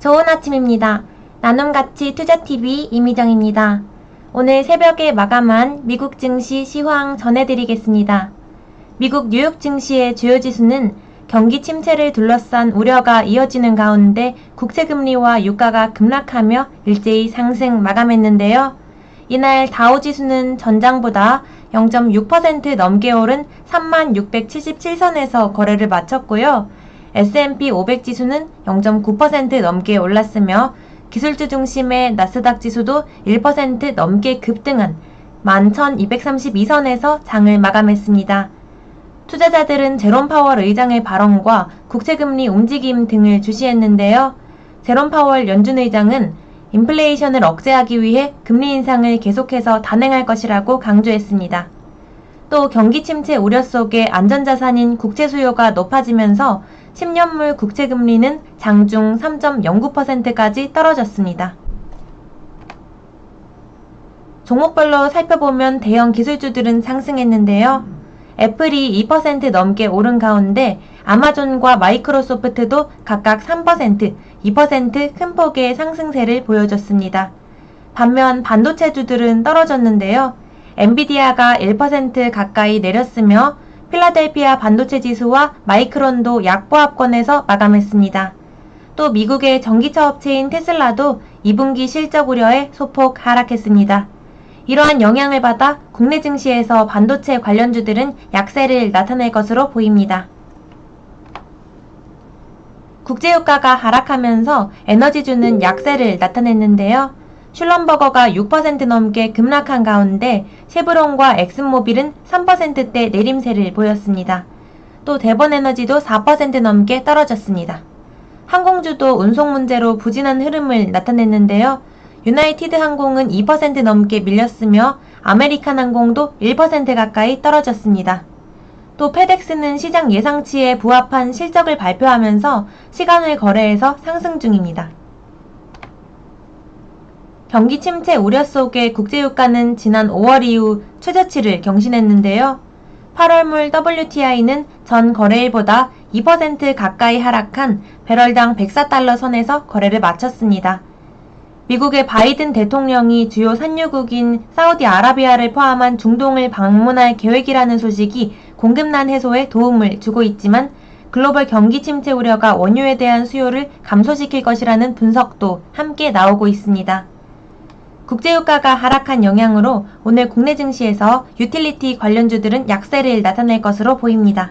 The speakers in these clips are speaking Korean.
좋은 아침입니다. 나눔가치 투자TV 이미정입니다. 오늘 새벽에 마감한 미국 증시 시황 전해드리겠습니다. 미국 뉴욕 증시의 주요 지수는 경기 침체를 둘러싼 우려가 이어지는 가운데 국채금리와 유가가 급락하며 일제히 상승 마감했는데요. 이날 다우지수는 전장보다 0.6% 넘게 오른 3677선에서 거래를 마쳤고요. S&P 500 지수는 0.9% 넘게 올랐으며 기술주 중심의 나스닥 지수도 1% 넘게 급등한 11,232선에서 장을 마감했습니다. 투자자들은 제롬 파월 의장의 발언과 국채금리 움직임 등을 주시했는데요. 제롬 파월 연준 의장은 인플레이션을 억제하기 위해 금리 인상을 계속해서 단행할 것이라고 강조했습니다. 또 경기 침체 우려 속에 안전자산인 국채 수요가 높아지면서 10년물 국채금리는 장중 3.09%까지 떨어졌습니다. 종목별로 살펴보면 대형 기술주들은 상승했는데요. 애플이 2% 넘게 오른 가운데 아마존과 마이크로소프트도 각각 3%, 2% 큰 폭의 상승세를 보여줬습니다. 반면 반도체주들은 떨어졌는데요. 엔비디아가 1% 가까이 내렸으며 필라델피아 반도체 지수와 마이크론도 약보합권에서 마감했습니다. 또 미국의 전기차 업체인 테슬라도 2분기 실적 우려에 소폭 하락했습니다. 이러한 영향을 받아 국내 증시에서 반도체 관련주들은 약세를 나타낼 것으로 보입니다. 국제유가가 하락하면서 에너지주는 약세를 나타냈는데요. 슐럼버거가 6% 넘게 급락한 가운데 쉐브론과 엑슨모빌은 3%대 내림세를 보였습니다. 또 대번에너지도 4% 넘게 떨어졌습니다. 항공주도 운송 문제로 부진한 흐름을 나타냈는데요. 유나이티드 항공은 2% 넘게 밀렸으며 아메리칸 항공도 1% 가까이 떨어졌습니다. 또 페덱스는 시장 예상치에 부합한 실적을 발표하면서 시간을 거래해서 상승 중입니다. 경기 침체 우려 속에 국제유가는 지난 5월 이후 최저치를 경신했는데요. 8월물 WTI는 전 거래일보다 2% 가까이 하락한 배럴당 104달러 선에서 거래를 마쳤습니다. 미국의 바이든 대통령이 주요 산유국인 사우디아라비아를 포함한 중동을 방문할 계획이라는 소식이 공급난 해소에 도움을 주고 있지만 글로벌 경기 침체 우려가 원유에 대한 수요를 감소시킬 것이라는 분석도 함께 나오고 있습니다. 국제유가가 하락한 영향으로 오늘 국내 증시에서 유틸리티 관련주들은 약세를 나타낼 것으로 보입니다.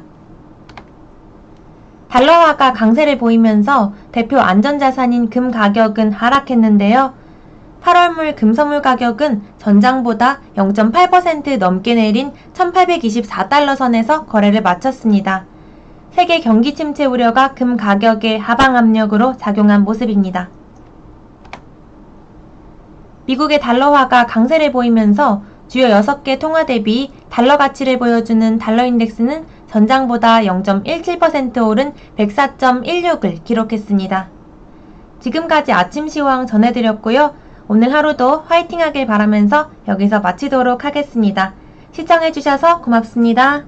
달러화가 강세를 보이면서 대표 안전자산인 금 가격은 하락했는데요. 8월물 금선물 가격은 전장보다 0.8% 넘게 내린 1824달러 선에서 거래를 마쳤습니다. 세계 경기 침체 우려가 금 가격의 하방 압력으로 작용한 모습입니다. 미국의 달러화가 강세를 보이면서 주요 6개 통화 대비 달러 가치를 보여주는 달러인덱스는 전장보다 0.17% 오른 104.16을 기록했습니다. 지금까지 아침 시황 전해드렸고요. 오늘 하루도 화이팅하길 바라면서 여기서 마치도록 하겠습니다. 시청해주셔서 고맙습니다.